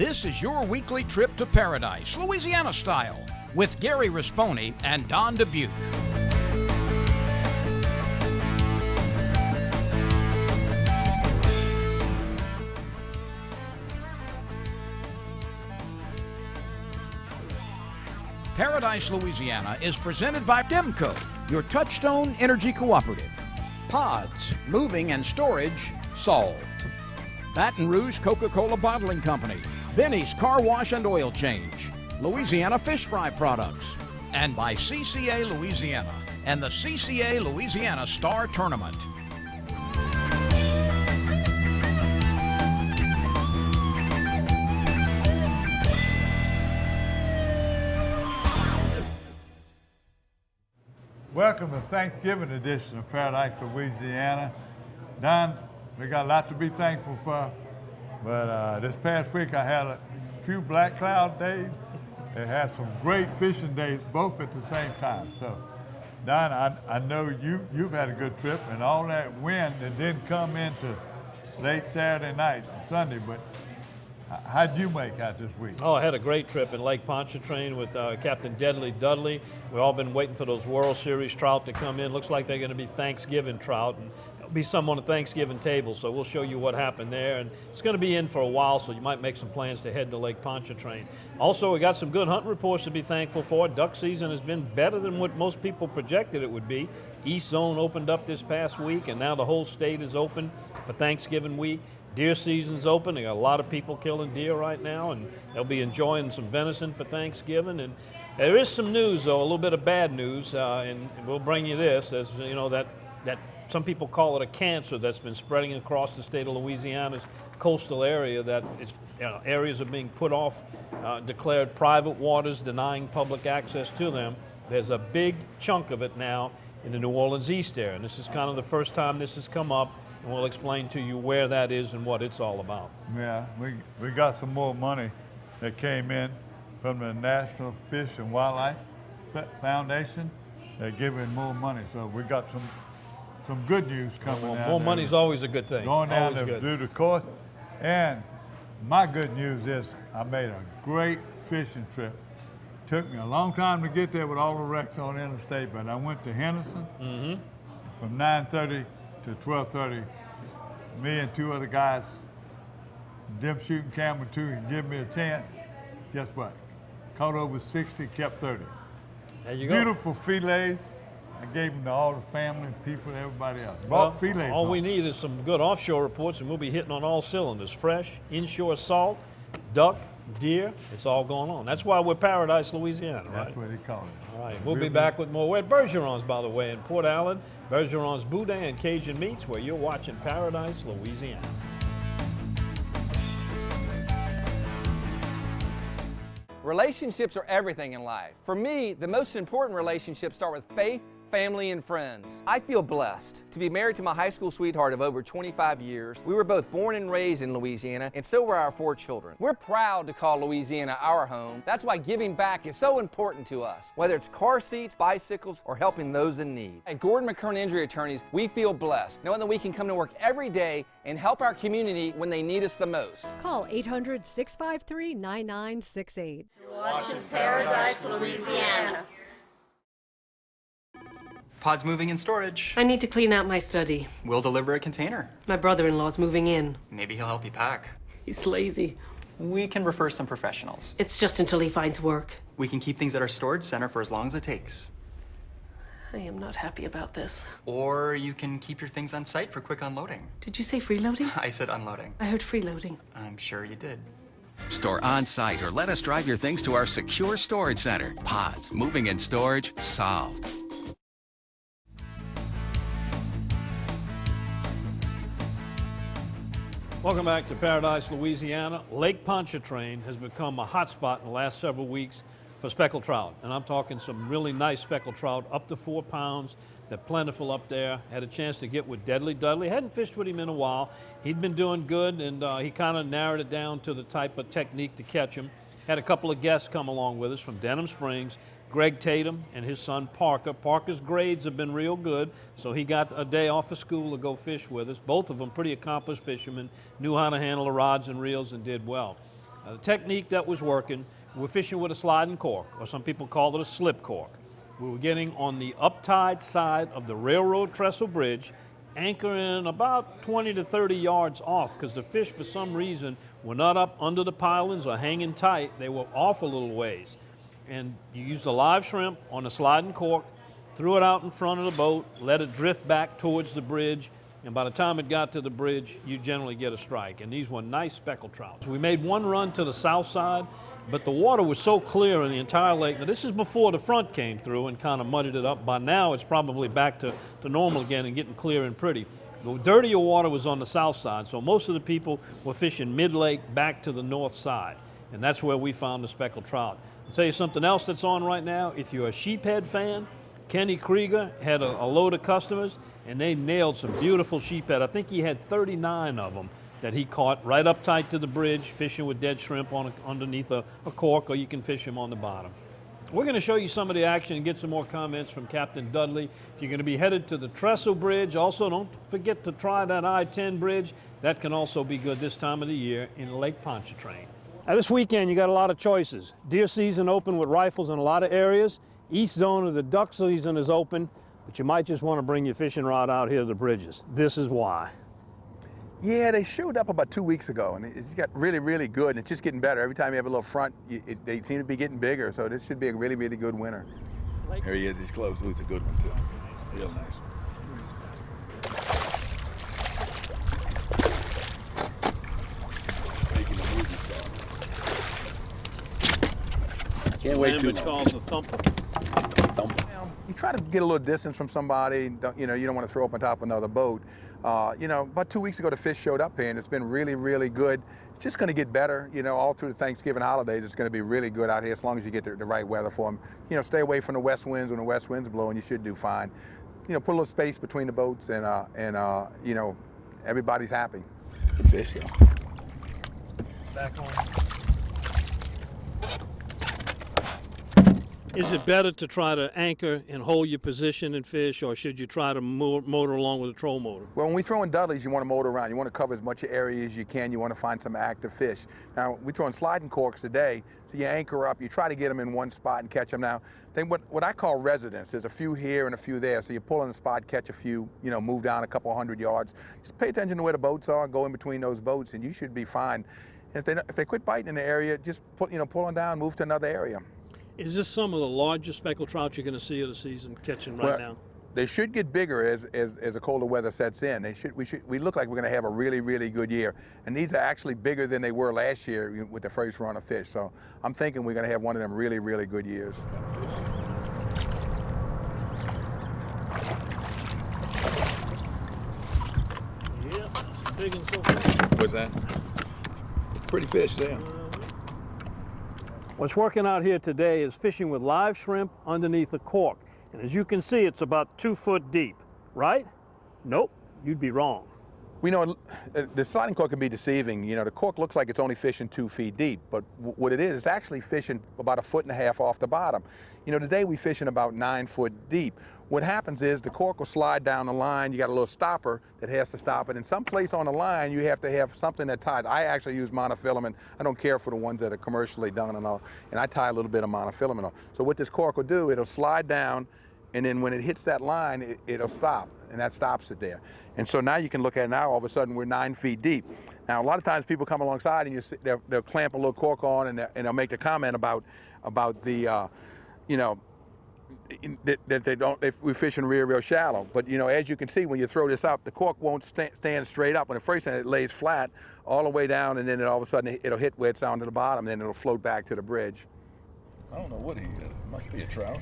This is your weekly trip to paradise, Louisiana style, with Gary Risponi and Don Dubuque. Paradise, Louisiana is presented by Demco, your Touchstone Energy Cooperative. Pods, moving and storage solved. Baton Rouge Coca-Cola Bottling Company, Benny's Car Wash and Oil Change, Louisiana Fish Fry Products, and by CCA Louisiana and the CCA Louisiana Star Tournament. Welcome to Thanksgiving edition of Paradise, Louisiana. Don, we got a lot to be thankful for, but this past week I had a few black cloud days. They had some great fishing days, both at the same time. So, Don, I know you've had a good trip, and all that wind that didn't come into late Saturday night and Sunday, but how'd you make out this week? Oh, I had a great trip in Lake Pontchartrain with Captain Deadly Dudley. We've all been waiting for those World Series trout to come in. Looks like they're going to be Thanksgiving trout, and there'll be some on the Thanksgiving table, so we'll show you what happened there. And it's going to be in for a while, so you might make some plans to head to Lake Pontchartrain. Also, we got some good hunting reports to be thankful for. Duck season has been better than what most people projected it would be. East Zone opened up this past week, and now the whole state is open for Thanksgiving week. Deer season's open. They got a lot of people killing deer right now, and they'll be enjoying some venison for Thanksgiving. And there is some news, though, a little bit of bad news, and we'll bring you this. As you know, that some people call it a cancer that's been spreading across the state of Louisiana's coastal area. That is, areas are being put off, declared private waters, denying public access to them. There's a big chunk of it now in the New Orleans East area, and this is kind of the first time this has come up. And we'll explain to you where that is and what it's all about. Yeah, we got some more money that came in from the National Fish and Wildlife Foundation. They're giving more money, so we got some good news coming out. More money's always a good thing. Going down to do the course. And my good news is I made a great fishing trip. Took me a long time to get there with all the wrecks on the interstate, but I went to Henderson from 9:30 to 12:30. Me and two other guys, them shooting camera too, and give me a chance. Guess what? Caught over 60, kept 30. There you go. Beautiful fillets. I gave them to all the family, people, everybody else. Bought fillets. All we need is some good offshore reports, and we'll be hitting on all cylinders. Fresh, inshore salt, duck, deer, it's all going on. That's why we're Paradise, Louisiana, right? That's what they call it. All right, we'll be back with more. We're at Bergeron's, by the way, in Port Allen. Bergeron's Boudin and Cajun Meats, where you're watching Paradise, Louisiana. Relationships are everything in life. For me, the most important relationships start with faith, family, and friends. I feel blessed to be married to my high school sweetheart of over 25 years. We were both born and raised in Louisiana, and so were our 4 children. We're proud to call Louisiana our home. That's why giving back is so important to us, whether it's car seats, bicycles, or helping those in need. At Gordon McKern Injury Attorneys, we feel blessed, knowing that we can come to work every day and help our community when they need us the most. Call 800-653-9968. You're watching Paradise, Louisiana. Pod's moving in storage. I need to clean out my study. We'll deliver a container. My brother-in-law's moving in. Maybe he'll help you pack. He's lazy. We can refer some professionals. It's just until he finds work. We can keep things at our storage center for as long as it takes. I am not happy about this. Or you can keep your things on site for quick unloading. Did you say freeloading? I said unloading. I heard freeloading. I'm sure you did. Store on site or let us drive your things to our secure storage center. Pods, moving and storage, solved. Welcome back to Paradise, Louisiana. Lake Pontchartrain has become a hot spot in the last several weeks for speckled trout. And I'm talking some really nice speckled trout, up to 4 pounds. They're plentiful up there. Had a chance to get with Deadly Dudley. Hadn't fished with him in a while. He'd been doing good, and he kind of narrowed it down to the type of technique to catch him. Had a couple of guests come along with us from Denham Springs. Greg Tatum and his son Parker. Parker's grades have been real good, so he got a day off of school to go fish with us. Both of them pretty accomplished fishermen, knew how to handle the rods and reels and did well. The technique that was working, we're fishing with a sliding cork, or some people call it a slip cork. We were getting on the uptide side of the railroad trestle bridge, anchoring about 20 to 30 yards off, because the fish, for some reason, were not up under the pilings or hanging tight. They were off a little ways. And you used a live shrimp on a sliding cork, threw it out in front of the boat, let it drift back towards the bridge, and by the time it got to the bridge, you generally get a strike. And these were nice speckled trout. We made one run to the south side, but the water was so clear in the entire lake. Now, this is before the front came through and kind of muddied it up. By now, it's probably back to normal again and getting clear and pretty. The dirtier water was on the south side, so most of the people were fishing mid-lake back to the north side, and that's where we found the speckled trout. I'll tell you something else that's on right now. If you're a sheephead fan, Kenny Krieger had a load of customers, and they nailed some beautiful sheephead. I think he had 39 of them that he caught right up tight to the bridge, fishing with dead shrimp underneath a cork, or you can fish them on the bottom. We're going to show you some of the action and get some more comments from Captain Dudley. If you're going to be headed to the Trestle Bridge, also don't forget to try that I-10 bridge. That can also be good this time of the year in Lake Pontchartrain. Now this weekend you got a lot of choices. Deer season open with rifles in a lot of areas. East zone of the duck season is open, but you might just want to bring your fishing rod out here to the bridges. This is why. Yeah, they showed up about 2 weeks ago, and it's got really, really good, and it's just getting better. Every time you have a little front, they seem to be getting bigger, so this should be a really, really good winter. Here he is, he's close. Ooh, it's a good one, too. Real nice. Making a movie star. Can't wait too long. It's called the thumper. You try to get a little distance from somebody. You don't want to throw up on top of another boat. About 2 weeks ago, the fish showed up here, and it's been really, really good. It's just going to get better, all through the Thanksgiving holidays. It's going to be really good out here as long as you get the right weather for them. Stay away from the west winds. When the west wind's blowing, you should do fine. Put a little space between the boats, and everybody's happy. Good fish, though. Back on. Is it better to try to anchor and hold your position and fish, or should you try to motor along with a troll motor? Well, when we throw in Dudleys, you want to motor around. You want to cover as much area as you can. You want to find some active fish. Now, we throw in sliding corks today, so you anchor up. You try to get them in one spot and catch them. Now, then what I call residence, there's a few here and a few there. So you pull in the spot, catch a few, move down a couple 100 yards. Just pay attention to where the boats are, go in between those boats, and you should be fine. And if they quit biting in the area, just pull them down, move to another area. Is this some of the largest speckled trout you're going to see of the season catching right now? They should get bigger as the colder weather sets in. We look like we're going to have a really, really good year. And these are actually bigger than they were last year with the first run of fish. So I'm thinking we're going to have one of them really, really good years. Yeah, big and so far. What's that? Pretty fish there. What's working out here today is fishing with live shrimp underneath a cork. And as you can see, it's about 2 foot deep, right? Nope, you'd be wrong. We know the sliding cork can be deceiving. The cork looks like it's only fishing 2 feet deep, but what it is, it's actually fishing about 1.5 feet off the bottom. Today we fishing about 9 foot deep. What happens is the cork will slide down the line. You got a little stopper that has to stop it. And someplace on the line, you have to have something that ties. I actually use monofilament. I don't care for the ones that are commercially done and all. And I tie a little bit of monofilament on. So what this cork will do, it'll slide down, and then when it hits that line, it'll stop, and that stops it there. And so now you can look at it now, all of a sudden we're 9 feet deep. Now a lot of times people come alongside and they'll clamp a little cork on, and they'll make the comment about the, that we're fishing real shallow. But as you can see, when you throw this up, the cork won't stand straight up. When the first time it lays flat all the way down, and then all of a sudden it'll hit where it's down to the bottom, and then it'll float back to the bridge. I don't know what he is. Must be a trout.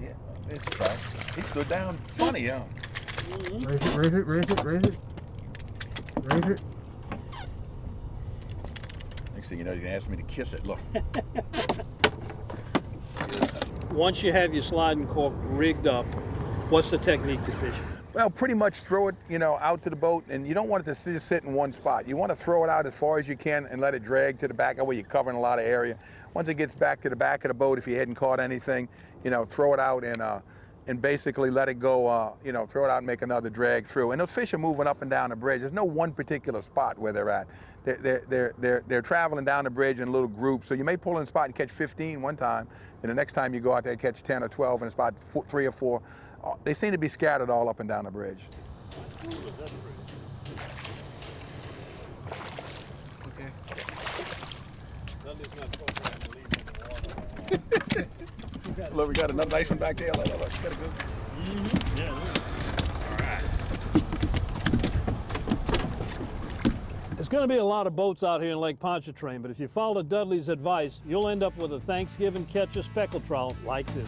Yeah, it's a trout. He stood down funny, huh? Raise it. Next thing you know, you're gonna ask me to kiss it. Look. Once you have your sliding cork rigged up, what's the technique to fish? Well, pretty much throw it, out to the boat, and you don't want it to just sit in one spot. You want to throw it out as far as you can and let it drag to the back. That way you're covering a lot of area. Once it gets back to the back of the boat, if you hadn't caught anything, throw it out and, and basically let it go, you know, throw it out and make another drag through. And those fish are moving up and down the bridge. There's no one particular spot where they're at. They're traveling down the bridge in little groups. So you may pull in a spot and catch 15 one time, and the next time you go out there, catch 10 or 12 in a spot, 3 or 4. They seem to be scattered all up and down the bridge. Look, we got another nice one back there. Look, got a good. Yeah. There's going to be a lot of boats out here in Lake Pontchartrain, but if you follow Dudley's advice, you'll end up with a Thanksgiving catch of speckled trout like this.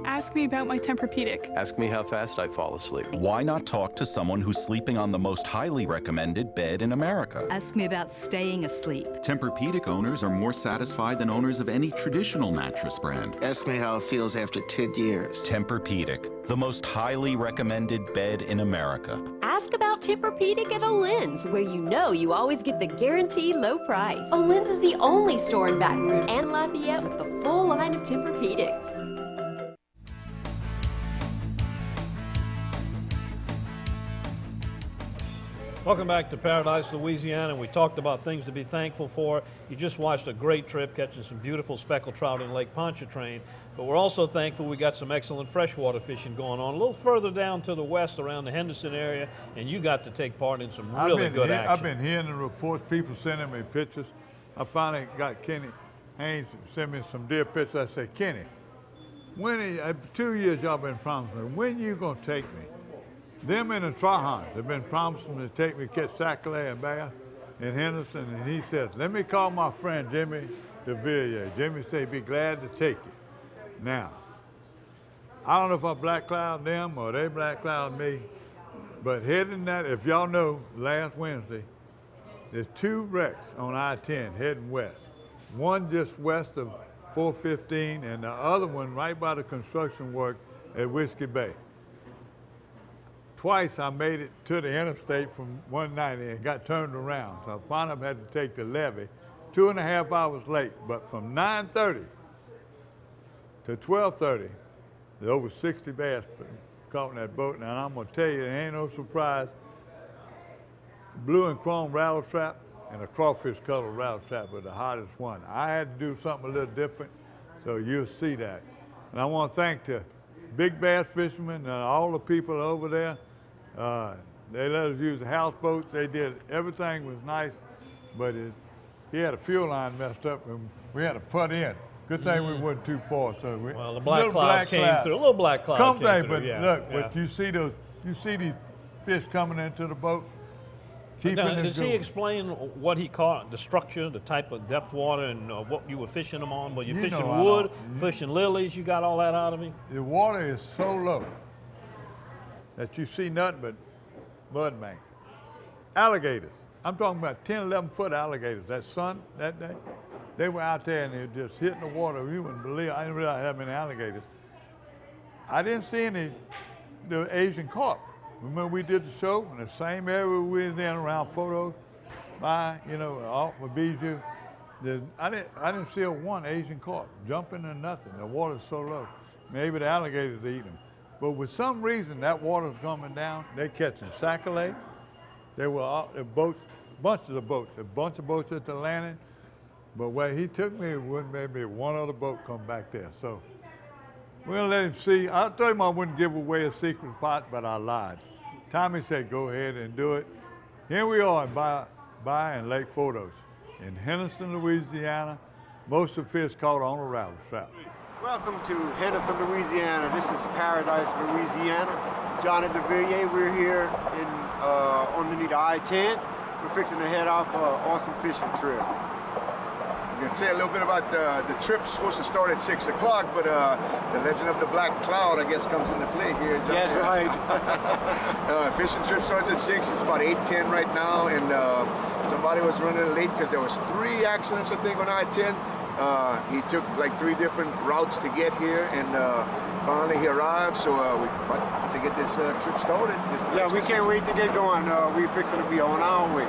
Ask me about my Tempur-Pedic. Ask me how fast I fall asleep. Why not talk to someone who's sleeping on the most highly recommended bed in America? Ask me about staying asleep. Tempur-Pedic owners are more satisfied than owners of any traditional mattress brand. Ask me how it feels after 10 years. Tempur-Pedic, the most highly recommended bed in America. Ask about Tempur-Pedic at Olin's, where you know you always get the guaranteed low price. Olin's is the only store in Baton Rouge and Lafayette with the full line of Tempur-Pedics. Welcome back to Paradise, Louisiana. We talked about things to be thankful for. You just watched a great trip catching some beautiful speckled trout in Lake Pontchartrain. But we're also thankful we got some excellent freshwater fishing going on a little further down to the west around the Henderson area, and you got to take part in some really good action. I've been hearing the reports, people sending me pictures. I finally got Kenny Haynes to send me some deer pictures. I said, Kenny, 2 years y'all been promising me, when you gonna take me? Them and the Trahans have been promising to take me to catch sac-a-lait and bass in Henderson, and he says, let me call my friend Jimmy DeVilliers. Jimmy said he'd be glad to take you. Now, I don't know if I black cloud them or they black cloud me, but heading that, if y'all know, last Wednesday, there's 2 wrecks on I-10 heading west. One just west of 415 and the other one right by the construction work at Whiskey Bay. Twice I made it to the interstate from 190 and got turned around. So I finally had to take the levee, 2.5 hours late. But from 9:30 to 12:30, there's over 60 bass caught in that boat. Now I'm gonna tell you, it ain't no surprise. Blue and chrome rattle trap and a crawfish color rattle trap was the hottest one. I had to do something a little different, so you'll see that. And I want to thank the big bass fishermen and all the people over there. They let us use the houseboats. They did, everything was nice, but he had a fuel line messed up and we had to put in. Good thing we wasn't too far. So well, the black cloud came through. A little black cloud came through. But look, but you see these fish coming into the boat. Does he explain what he caught, the structure, the type of depth water, and what you were fishing them on? Were you fishing wood, fishing lilies? You got all that out of him? The water is so low that you see nothing but mud banks. Alligators. I'm talking about 10, 11-foot alligators. That day, they were out there and they were just hitting the water. You wouldn't believe it. I didn't realize how many alligators. I didn't see the Asian carp. Remember we did the show in the same area we was in around photos by, off of Bijou. I didn't see one Asian carp jumping or nothing. The water's so low. Maybe the alligators eat them. But with some reason that water's coming down, they're catching sac-a-lait. There were bunches of boats at the landing. But where he took me, it wouldn't maybe one other boat come back there. So we're gonna let him see. I told him I wouldn't give away a secret spot, but I lied. Tommy said, go ahead and do it. Here we are by and Lake Photos in Henderson, Louisiana. Most of the fish caught on a rattle trap. Welcome to Henderson, Louisiana. This is Paradise, Louisiana. Johnny DeVilliers, we're here underneath I-10. We're fixing to head off an awesome fishing trip. can say a little bit about the trip. Supposed to start at 6 o'clock, but the legend of the Black Cloud, I guess, comes into play here. That's right. Fishing trip starts at 6. It's about 8:10 right now, and somebody was running late because there was 3 accidents, I think, on I-10. He took like 3 different routes to get here, and finally he arrived. So we're about to get this trip started. Yeah, we can't wait to get going. We're fixing to be on our way.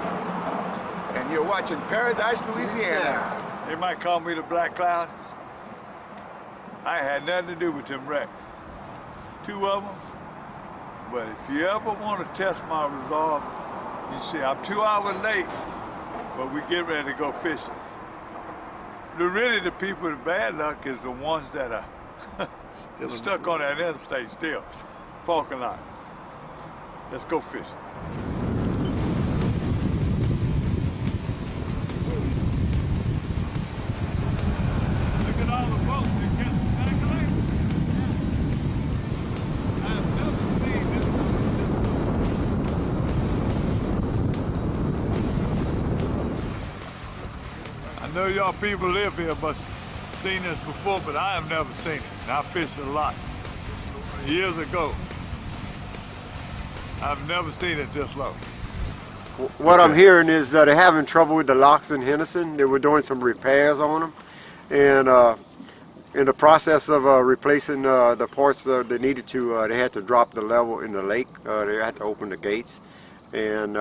And you're watching Paradise, Louisiana. They might call me the Black Cloud. I had nothing to do with them wrecks. 2 of them. But if you ever want to test my resolve, you see, I'm 2 hours late, but we get ready to go fishing. Really, the people with bad luck is the ones that are still stuck on that interstate still. Parking lot. Let's go fishing. Look at all the boats that catch the snake. I've never seen this. I know y'all people live here must have seen this before, but I have never seen it. And I fished a lot years ago. I've never seen it this low. What I'm hearing is that they're having trouble with the locks in Henderson. They were doing some repairs on them, and in the process of replacing the parts that they needed to, they had to drop the level in the lake. They had to open the gates, and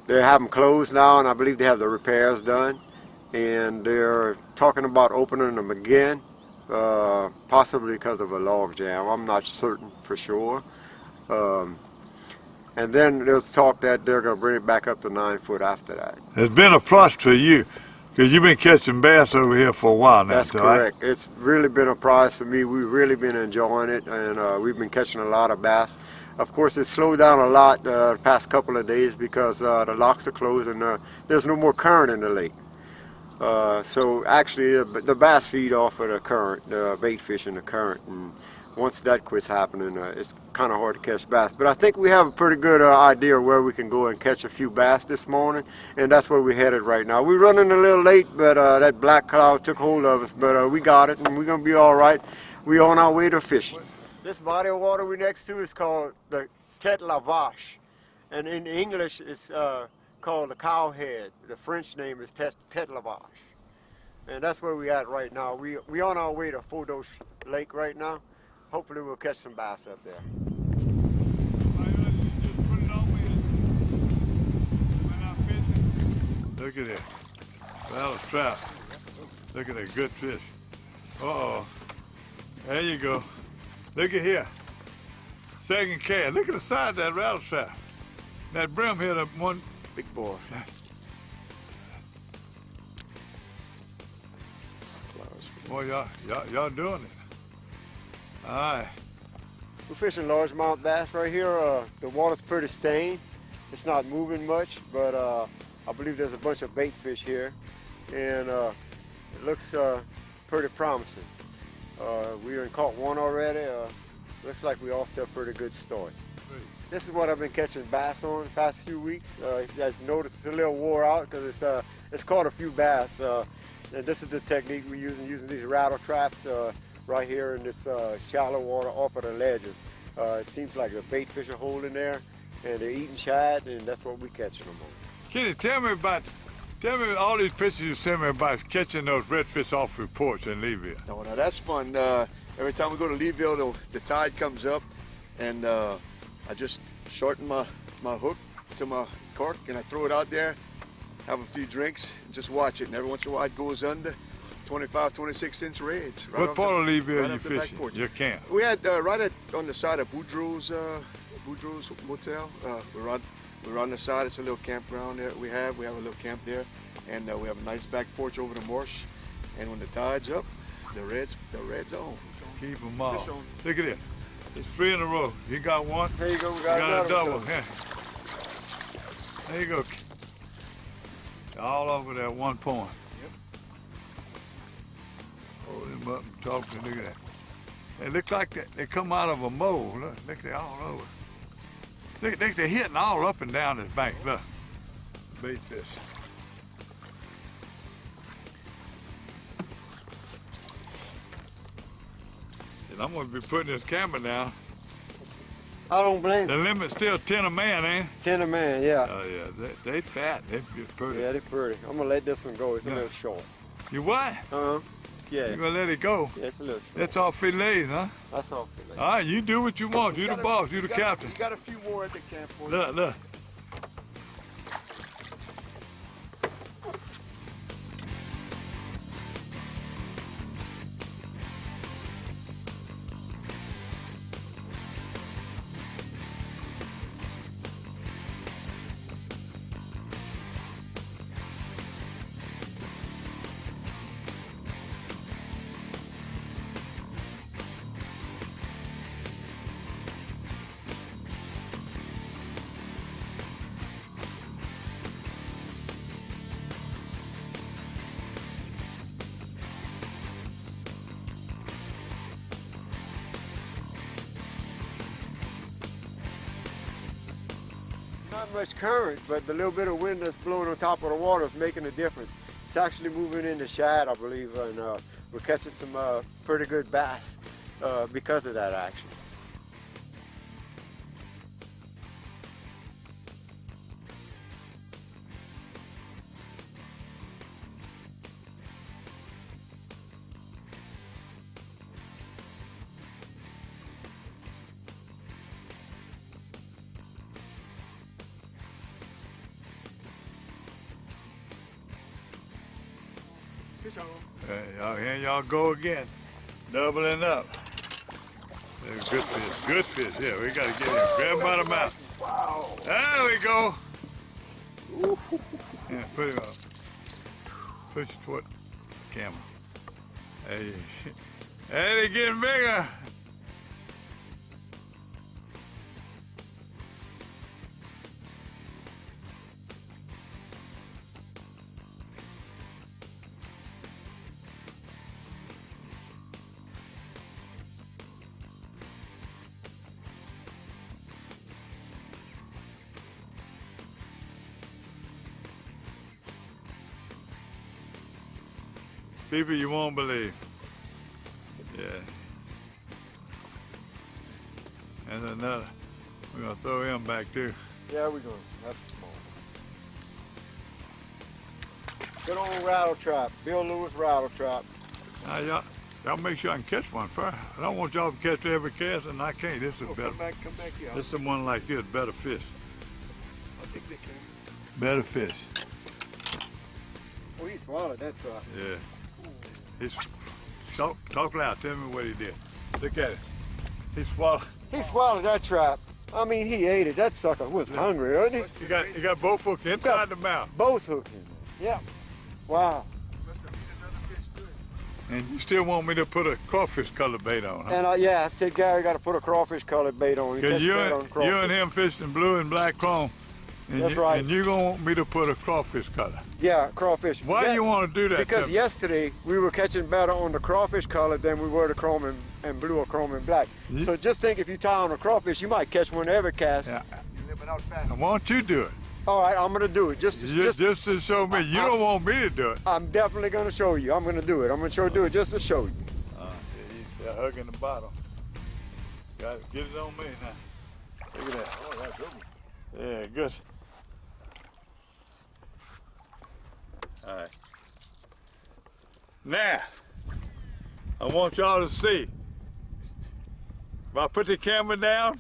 they have them closed now, and I believe they have the repairs done, and they're talking about opening them again, possibly because of a log jam. I'm not certain for sure. And then there's talk that they're going to bring it back up to 9 foot after that. It's been a plus to you, because you've been catching bass over here for a while now. That's correct. It's really been a prize for me. We've really been enjoying it, and we've been catching a lot of bass. Of course, it's slowed down a lot the past couple of days because the locks are closed and there's no more current in the lake. So actually, the bass feed off of the current, the bait fish in the current. And once that quits happening, it's kind of hard to catch bass. But I think we have a pretty good idea of where we can go and catch a few bass this morning, and that's where we're headed right now. We're running a little late, but that black cloud took hold of us, but we got it, and we're going to be all right. We're on our way to fishing. This body of water we're next to is called the Tête la Vache, and in English it's called the Cowhead. The French name is Tête la Vache, and that's where we're at right now. We're on our way to Fodos Lake right now. Hopefully we'll catch some bass up there. Look at it. That was trout. Look at that good fish. Uh-oh. There you go. Look at here. Second cast. Look at the size of that rattle trap. That brim hit up one big boy. Boy, y'all doing it. All right. We're fishing largemouth bass right here. The water's pretty stained. It's not moving much, but I believe there's a bunch of bait fish here, and it looks pretty promising. We caught one already. Looks like we're off to a pretty good start. This is what I've been catching bass on the past few weeks. If you guys notice, it's a little wore out because it's caught a few bass. And this is the technique we're using these rattle traps right here in this shallow water off of the ledges. It seems like the bait fish are holding there, and they're eating shad, and that's what we're catching them on. Kenny, tell me all these pictures you sent me about catching those redfish off your porch in Leeville. No, that's fun. Every time we go to Leeville, the tide comes up, and I just shorten my hook to my cork, and I throw it out there, have a few drinks, and just watch it. And every once in a while it goes under 25, 26-inch reds. Right what part of Leeville right you fishing? Your camp? We had right on the side of Boudreaux's Motel. We're on the side. It's a little campground there. We have a little camp there, and we have a nice back porch over the marsh. And when the tide's up, the reds on. Keep them all. Look at it. It's 3 in a row. You got one. There you go. We got a double. Yeah. There you go. All over that 1 point. Yep. Hold him up and talk to him. Look at that. They look like they come out of a mold. Look, they're all over. Look, they're hitting all up and down this bank. Look, bait fish. I'm gonna be putting this camera down. I don't blame The you. limit's still 10 a man, ain't it? 10 a man, yeah. Oh yeah, they fat. They pretty. Yeah, they're pretty. I'm gonna let this one go. It's a little short. You what? Yeah. You gonna let it go? Yeah, it's a little short. That's all fillets, huh? That's all fillet. All right, you do what you want. You the boss. You the captain. You got a few more at the camp for you. Look. Not much current, but the little bit of wind that's blowing on top of the water is making a difference. It's actually moving in the shad, I believe, and we're catching some pretty good bass because of that action. Here y'all go again, doubling up. Good fish, good fish. Yeah, we gotta get him. Grab him by the mouth. Wow. There we go. Yeah, put him up. Push toward the camera. Hey, they're getting bigger. People you won't believe. Yeah. There's another. We're gonna throw him back too. Yeah, we're going. That's small. Good old rattle trap, Bill Lewis rattle trap. Now y'all make sure I can catch one first. I don't want y'all to catch every cast, and I can't. This is better. Come back, yeah. This is one like this, better fish. I think they can. Better fish. Oh, he swallowed that trap. Yeah. He's talk loud. Tell me what he did. Look at it. He swallowed. He swallowed that trap. I mean, he ate it. That sucker was hungry, wasn't he? You got both hooks inside the mouth. Both hooks in there. Yeah. Wow. And you still want me to put a crawfish color bait on, huh? And yeah, I said Gary got to put a crawfish colored bait on. Because you and him fishing blue and black chrome. And That's right. And you're going to want me to put a crawfish color. Yeah, crawfish. Why do you want to do that? Because yesterday we were catching better on the crawfish color than we were the chrome and blue or chrome and black. So just think if you tie on a crawfish, you might catch one every cast. Yeah. Why don't you do it? All right, I'm going to do it. Just to show me. You don't want me to do it. I'm definitely going to show you. I'm going to do it. I'm going to do it just to show you. Yeah, hugging the bottom. Got it. Get it on me now. Look at that. Oh, that's good. Yeah, good. All right. Now, I want y'all to see. If I put the camera down,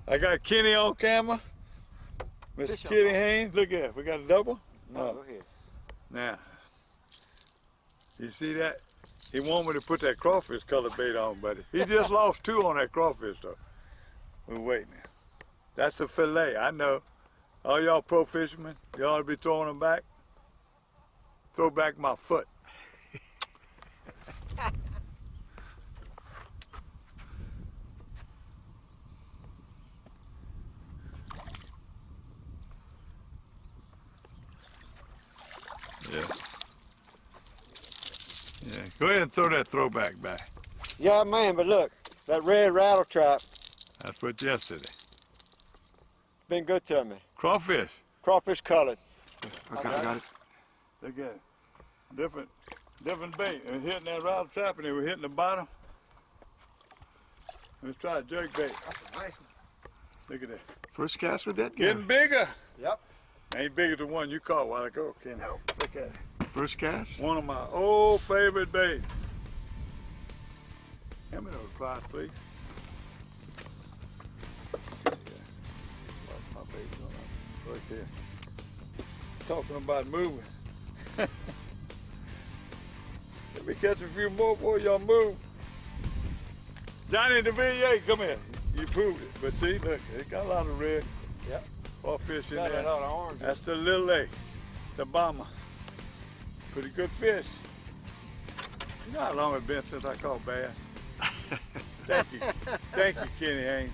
I got Kenny on camera. Mr. Kenny Haynes, look at it. We got a double? No. Go ahead. Now, you see that? He wanted me to put that crawfish color bait on, buddy. He just lost 2 on that crawfish, though. We're waiting. That's a fillet, I know. All y'all pro fishermen, y'all ought to be throwing them back. Throw back my foot. Yeah. Yeah, go ahead and throw that throwback back. Yeah, man, but look, that red rattle trap. That's what yesterday. Been good to me. Crawfish. Crawfish colored. I got it. Look at it. Different bait. It was hitting that rattle trap and it was hitting the bottom. Let's try a jerk bait. Look at that. First cast with that? Getting bigger. Yep. Ain't big as the one you caught a while ago, Kenny. No. Look at it. First cast? One of my old favorite baits. Hand me those pliers, please. Yeah. My bait's on right there. Talking about moving. Let me catch a few more before y'all move. Johnny DeVilliers, come here. You proved it. But see, look, it got a lot of red. Yep. Or fish in Got there. a lot of orange. That's the little A. It's a bomber. Pretty good fish. You know how long it's been since I caught bass? Thank you. Thank you, Kenny Haynes.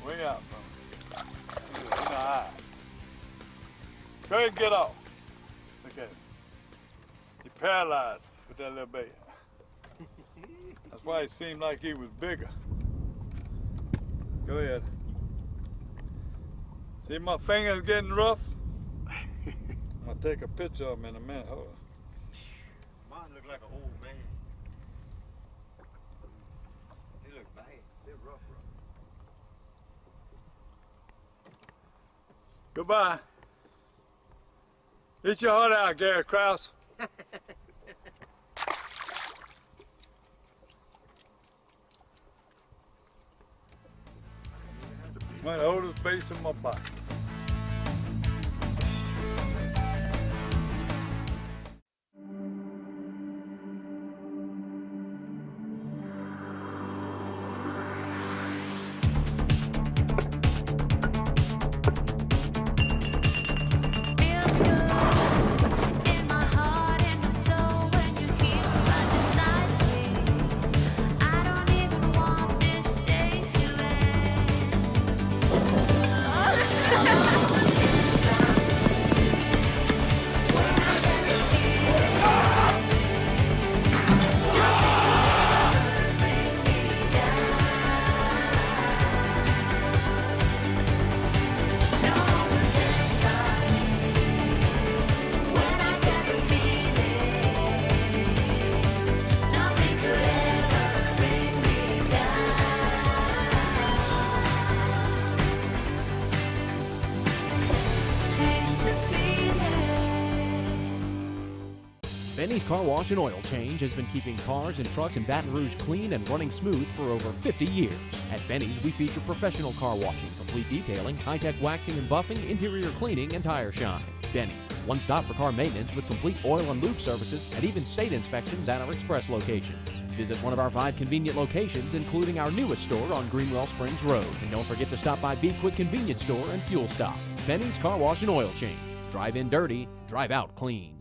Way out, bro. Nah. Go ahead and get off. Look at him. He paralyzed with that little bait. That's why it seemed like he was bigger. Go ahead. See my fingers getting rough? I'm gonna take a picture of him in a minute. Hold on. Mine look like an old man. They look bad. They're rough. Goodbye. Eat your heart out, Gary Krause. One of the oldest baits in my box. Benny's Car Wash and Oil Change has been keeping cars and trucks in Baton Rouge clean and running smooth for over 50 years. At Benny's, we feature professional car washing, complete detailing, high-tech waxing and buffing, interior cleaning, and tire shine. Benny's, one stop for car maintenance with complete oil and lube services and even state inspections at our express locations. Visit one of our 5 convenient locations, including our newest store on Greenwell Springs Road. And don't forget to stop by Be Quick Convenience Store and Fuel Stop. Benny's Car Wash and Oil Change. Drive in dirty, drive out clean.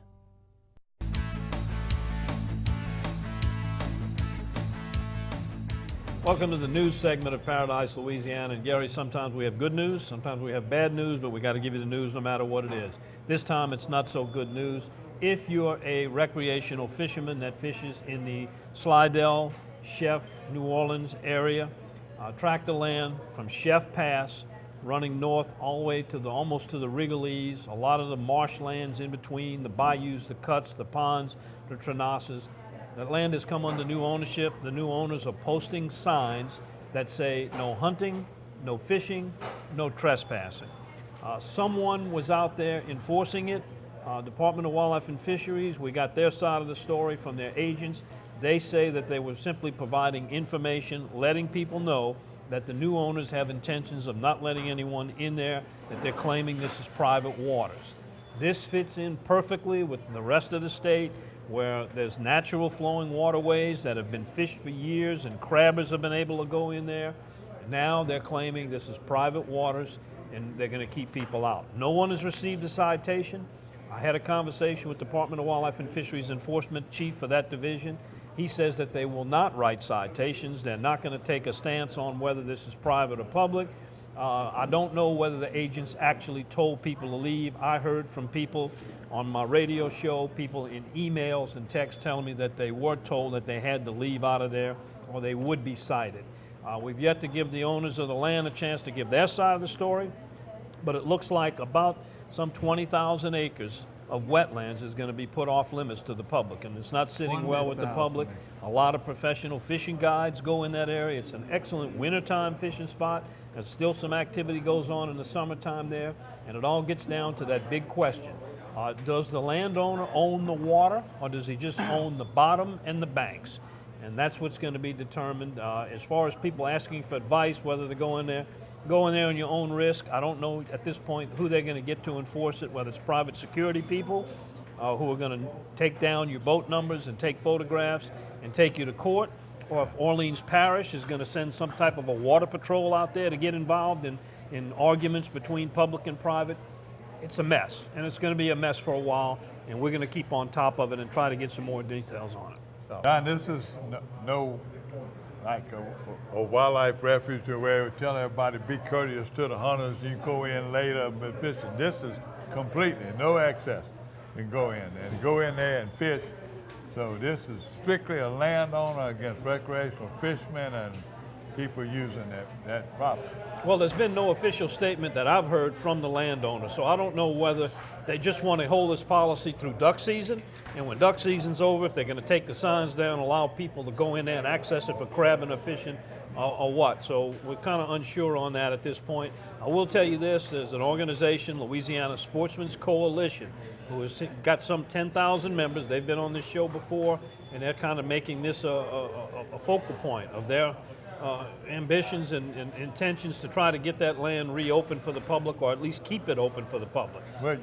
Welcome to the news segment of Paradise, Louisiana. And Gary, sometimes we have good news, sometimes we have bad news, but we got to give you the news no matter what it is. This time it's not so good news. If you're a recreational fisherman that fishes in the Slidell, Chef, New Orleans area, tract of land from Chef Pass running north all the way to almost to the Rigolets, a lot of the marshlands in between, the bayous, the cuts, the ponds, the Trenasses. That land has come under new ownership. The new owners are posting signs that say no hunting, no fishing, no trespassing. Someone was out there enforcing it. Department of Wildlife and Fisheries, we got their side of the story from their agents. They say that they were simply providing information, letting people know that the new owners have intentions of not letting anyone in there, that they're claiming this is private waters. This fits in perfectly with the rest of the state, where there's natural flowing waterways that have been fished for years and crabbers have been able to go in there. Now they're claiming this is private waters and they're going to keep people out. No one has received a citation. I had a conversation with Department of Wildlife and Fisheries Enforcement Chief for that division. He says that they will not write citations. They're not going to take a stance on whether this is private or public. I don't know whether the agents actually told people to leave. I heard from people on my radio show, people in emails and texts telling me that they were told that they had to leave out of there or they would be cited. We've yet to give the owners of the land a chance to give their side of the story, but it looks like about some 20,000 acres of wetlands is going to be put off limits to the public, and it's not sitting well with the public. A lot of professional fishing guides go in that area. It's an excellent wintertime fishing spot. There's still some activity goes on in the summertime there, and it all gets down to that big question. Does the landowner own the water, or does he just own the bottom and the banks? And that's what's going to be determined. As far as people asking for advice, whether to go in there on your own risk. I don't know at this point who they're going to get to enforce it, whether it's private security people who are going to take down your boat numbers and take photographs and take you to court, or if Orleans Parish is going to send some type of a water patrol out there to get involved in arguments between public and private. It's a mess, and it's going to be a mess for a while, and we're going to keep on top of it and try to get some more details on it. Don, this is no like a wildlife refuge where we tell everybody be courteous to the hunters, you go in later and fishing. This is completely no access. You can go in there and fish. So this is strictly a landowner against recreational fishermen and people using that property. Well, there's been no official statement that I've heard from the landowner, so I don't know whether they just want to hold this policy through duck season, and when duck season's over, if they're going to take the signs down, allow people to go in there and access it for crabbing or fishing, or what. So we're kind of unsure on that at this point. I will tell you this, there's an organization, Louisiana Sportsmen's Coalition, who has got some 10,000 members. They've been on this show before, and they're kind of making this a focal point of their ambitions and intentions to try to get that land reopened for the public, or at least keep it open for the public. Well,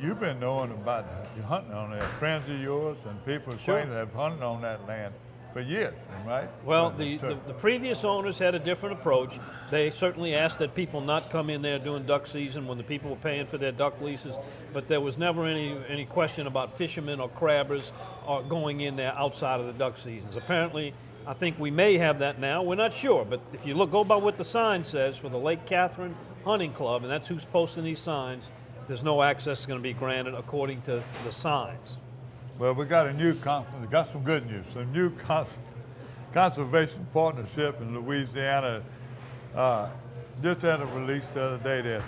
you've been knowing about hunting on there. Friends of yours and people acquainted have hunted on that land for years, right? Well, the previous owners had a different approach. They certainly asked that people not come in there during duck season when the people were paying for their duck leases, but there was never any question about fishermen or crabbers going in there outside of the duck seasons. Apparently, I think we may have that now. We're not sure, but if you go by what the sign says for the Lake Catherine Hunting Club, and that's who's posting these signs, there's no access going to be granted according to the signs. Well, we got a new got some good news. Some new conservation partnership in Louisiana. Just had a release the other day. There's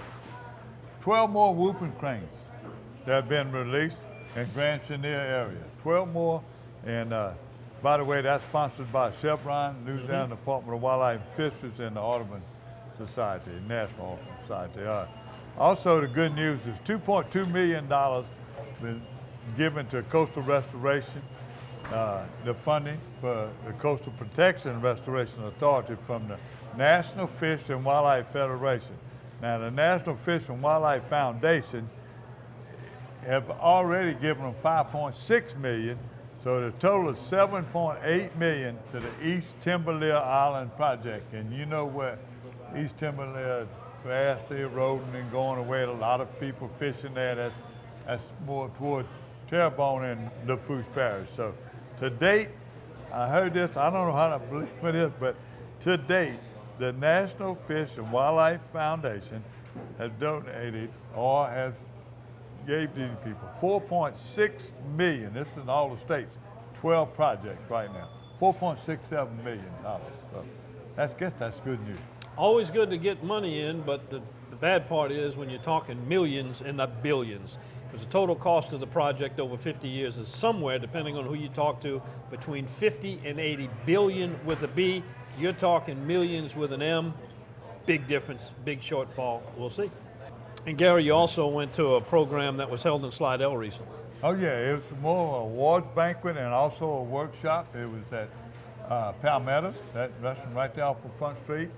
12 more whooping cranes that have been released in Grand Chenier area. 12 more, and by the way, that's sponsored by Chevron, Louisiana Department of Wildlife and Fisheries, and the Audubon Society, National Audubon Society. Also, the good news is $2.2 million been given to coastal restoration, the funding for the Coastal Protection and Restoration Authority from the National Fish and Wildlife Federation. Now, the National Fish and Wildlife Foundation have already given them $5.6 million, so the total is $7.8 million to the East Timberlea Island project. And you know where East Timberlea is vastly eroding and going away. A lot of people fishing there. That's more towards Terrebonne and Lafourche Parish. So to date, I heard this, I don't know how to believe it is, but to date, the National Fish and Wildlife Foundation has donated or has gave these people $4.6 million. This is in all the states, 12 projects right now, $4.67 million. So I guess that's good news. Always good to get money in, but the bad part is when you're talking millions and not billions, because the total cost of the project over 50 years is somewhere, depending on who you talk to, between 50 and 80 billion with a B. You're talking millions with an M. Big difference, big shortfall. We'll see. And Gary, you also went to a program that was held in Slidell recently. Oh yeah, it was more of an awards banquet and also a workshop. It was at Palmetto's, that restaurant right there off of Front Street.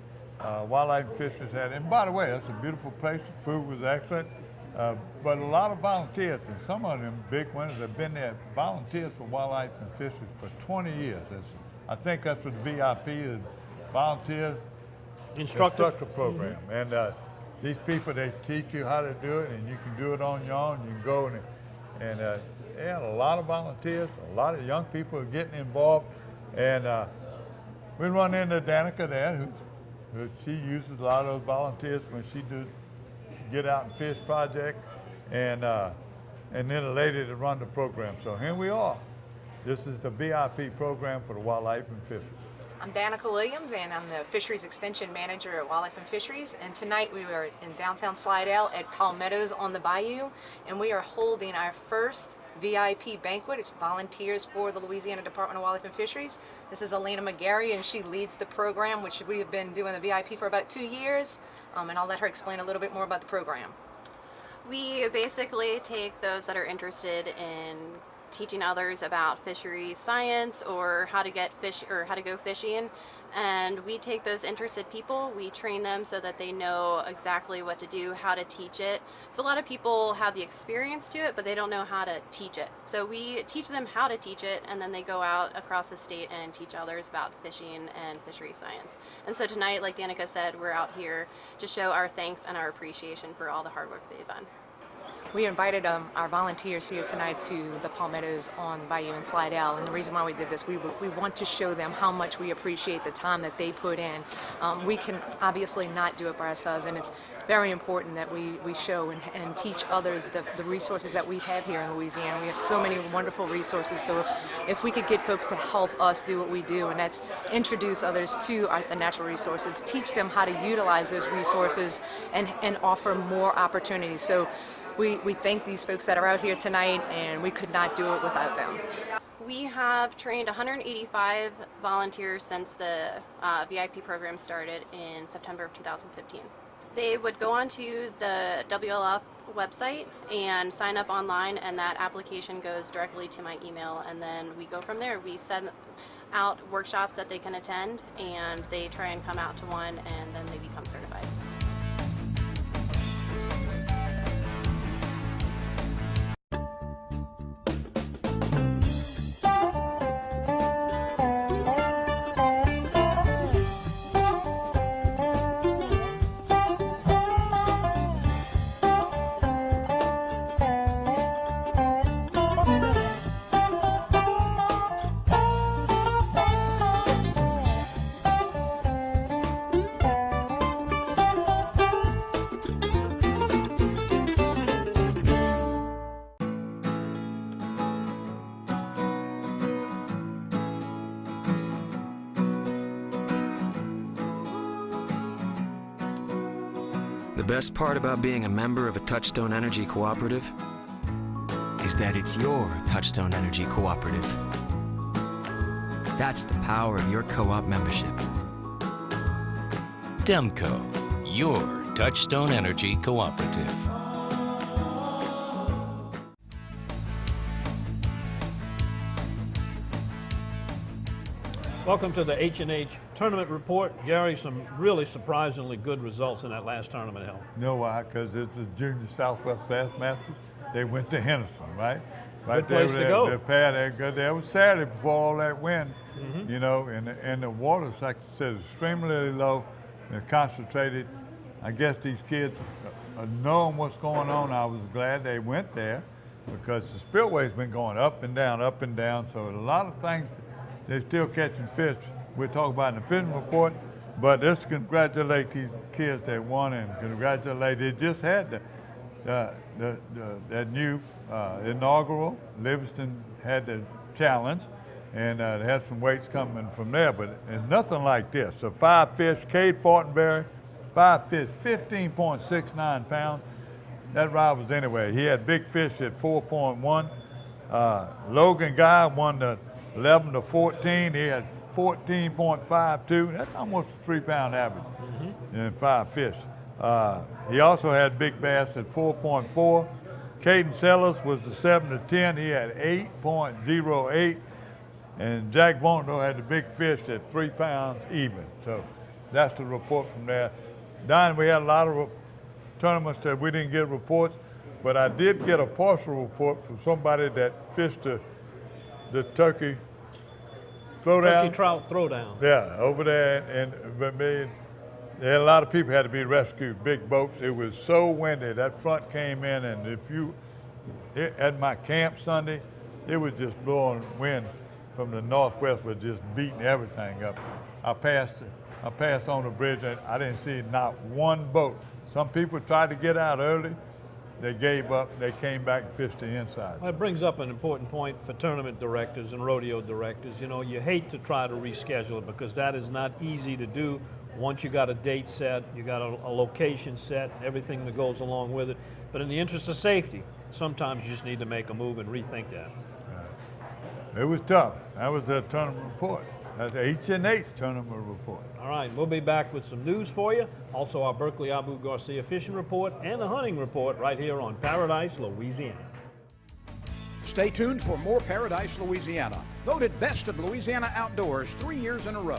Wildlife and Fisheries had it. And by the way, that's a beautiful place. The food was excellent. But a lot of volunteers, and some of them big ones have been there, volunteers for Wildlife and Fisheries for 20 years. I think that's what VIP is, Volunteer Instructor Program. And these people, they teach you how to do it, and you can do it on your own. You can go and they had a lot of volunteers, a lot of young people are getting involved. And we run into Danica there, who she uses a lot of those volunteers when she does get out and fish project, and then a lady to run the program. So here we are. This is the VIP program for the Wildlife and Fisheries. I'm Danica Williams, and I'm the Fisheries Extension Manager at Wildlife and Fisheries. And tonight we are in downtown Slidell at Palmetto's on the Bayou, and we are holding our first VIP banquet. It's volunteers for the Louisiana Department of Wildlife and Fisheries. This is Elena McGarry, and she leads the program, which we have been doing the VIP for about 2 years. And I'll let her explain a little bit more about the program. We basically take those that are interested in teaching others about fishery science or how to get fish or how to go fishing, and we take those interested people, we train them so that they know exactly what to do, how to teach it. So a lot of people have the experience to it, but they don't know how to teach it. So we teach them how to teach it, and then they go out across the state and teach others about fishing and fishery science. And so tonight, like Danica said, we're out here to show our thanks and our appreciation for all the hard work they've done. We invited our volunteers here tonight to the Palmetto's on Bayou in Slidell, and the reason why we did this, we want to show them how much we appreciate the time that they put in. We can obviously not do it by ourselves, and it's very important that we show and teach others the resources that we have here in Louisiana. We have so many wonderful resources, so if we could get folks to help us do what we do, and that's introduce others to the natural resources, teach them how to utilize those resources, and offer more opportunities. So we thank these folks that are out here tonight, and we could not do it without them. We have trained 185 volunteers since the VIP program started in September of 2015. They would go onto the WLF website and sign up online, and that application goes directly to my email, and then we go from there. We send out workshops that they can attend, and they try and come out to one, and then they become certified. The best part about being a member of a Touchstone Energy Cooperative is that it's your Touchstone Energy Cooperative. That's the power of your co-op membership. Demco, your Touchstone Energy Cooperative. Welcome to the H&H Tournament Report. Gary, some really surprisingly good results in that last tournament held. You know why? Because it's the Junior Southwest Bassmasters. They went to Henderson, right? Right Good place to go. That was Saturday before all that wind, you know, and the water's, like I said, extremely low and concentrated. I guess these kids are knowing what's going on. I was glad they went there because the spillway's been going up and down, so a lot of things. They're still catching fish. We'll talk about in the fishing report, but let's congratulate these kids that won, and congratulate. They just had that new inaugural. Livingston had the challenge, and they had some weights coming from there, but it's nothing like this. So 5 fish, Cade Fortenberry, 5 fish, 15.69 pounds. That rod was anyway. He had big fish at 4.1. Logan Guy won the 11 to 14, he had 14.52. That's almost a 3-pound average in 5 fish. He also had big bass at 4.4. Caden Sellers was the 7 to 10. He had 8.08. And Jack Vonto had the big fish at 3 pounds even. So that's the report from there. Don, we had a lot of tournaments that we didn't get reports, but I did get a partial report from somebody that fished the turkey throwdown. Turkey trout throwdown. Yeah, over there, and a lot of people had to be rescued, big boats. It was so windy. That front came in, and at my camp Sunday, it was just blowing wind from the northwest, was just beating everything up. I passed on the bridge, and I didn't see not one boat. Some people tried to get out early. They gave up. They came back and fished the inside. Well, it brings up an important point for tournament directors and rodeo directors. You know, you hate to try to reschedule it because that is not easy to do. Once you got a date set, you got a location set, everything that goes along with it. But in the interest of safety, sometimes you just need to make a move and rethink that. It was tough. That was the tournament report. That's H&H tournament report. All right, we'll be back with some news for you. Also our Berkeley Abu Garcia fishing report and the hunting report right here on Paradise, Louisiana. Stay tuned for more Paradise, Louisiana. Voted Best of Louisiana Outdoors 3 years in a row.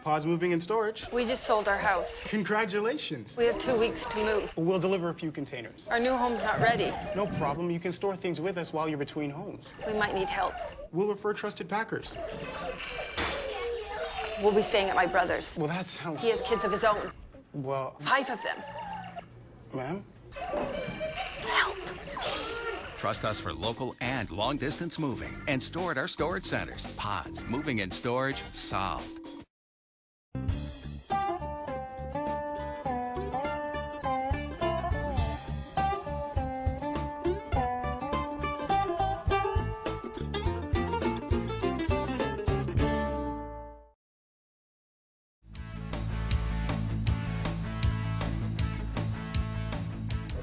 Pods moving and storage. We just sold our house. Congratulations. We have 2 weeks to move. We'll deliver a few containers. Our new home's not ready. No problem. You can store things with us while you're between homes. We might need help. We'll refer trusted packers. We'll be staying at my brother's. Well, that sounds... He has kids of his own. Well... 5 of them. Ma'am? Help. Trust us for local and long-distance moving and store at our storage centers. Pods, moving and storage, solved.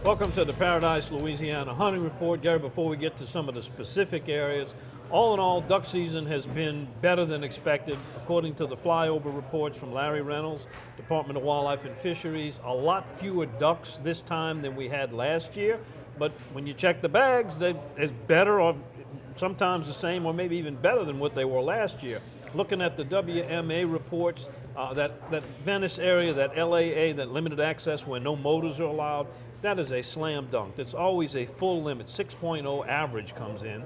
Welcome to the Paradise, Louisiana Hunting Report. Gary, before we get to some of the specific areas, all in all, duck season has been better than expected. According to the flyover reports from Larry Reynolds, Department of Wildlife and Fisheries, a lot fewer ducks this time than we had last year. But when you check the bags, it's better or sometimes the same or maybe even better than what they were last year. Looking at the WMA reports, that Venice area, that LAA, that limited access where no motors are allowed, that is a slam dunk. That's always a full limit. 6.0 average comes in.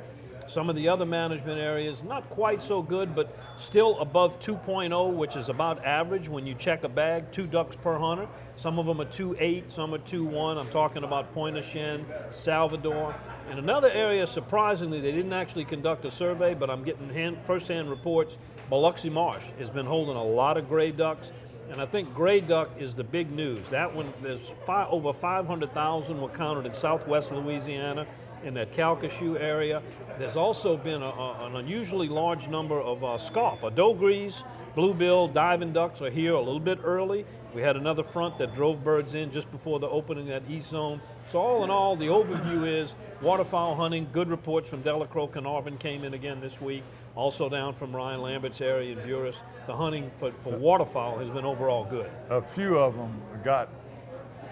Some of the other management areas, not quite so good, but still above 2.0, which is about average when you check a bag, 2 ducks per hunter. Some of them are 2.8, some are 2.1. I'm talking about Pointe-au-Chien, Salvador. In another area, surprisingly, they didn't actually conduct a survey, but I'm getting first-hand reports. Biloxi Marsh has been holding a lot of gray ducks. And I think gray duck is the big news. That one, there's over 500,000 were counted in southwest Louisiana in that Calcasieu area. There's also been an unusually large number of scarp, dogrees, bluebill, diving ducks are here a little bit early. We had another front that drove birds in just before the opening of that east zone. So all in all, the overview is waterfowl hunting. Good reports from Delacroix. Carnarvon came in again this week. Also down from Ryan Lambert's area in Buras. The hunting for waterfowl has been overall good. A few of them got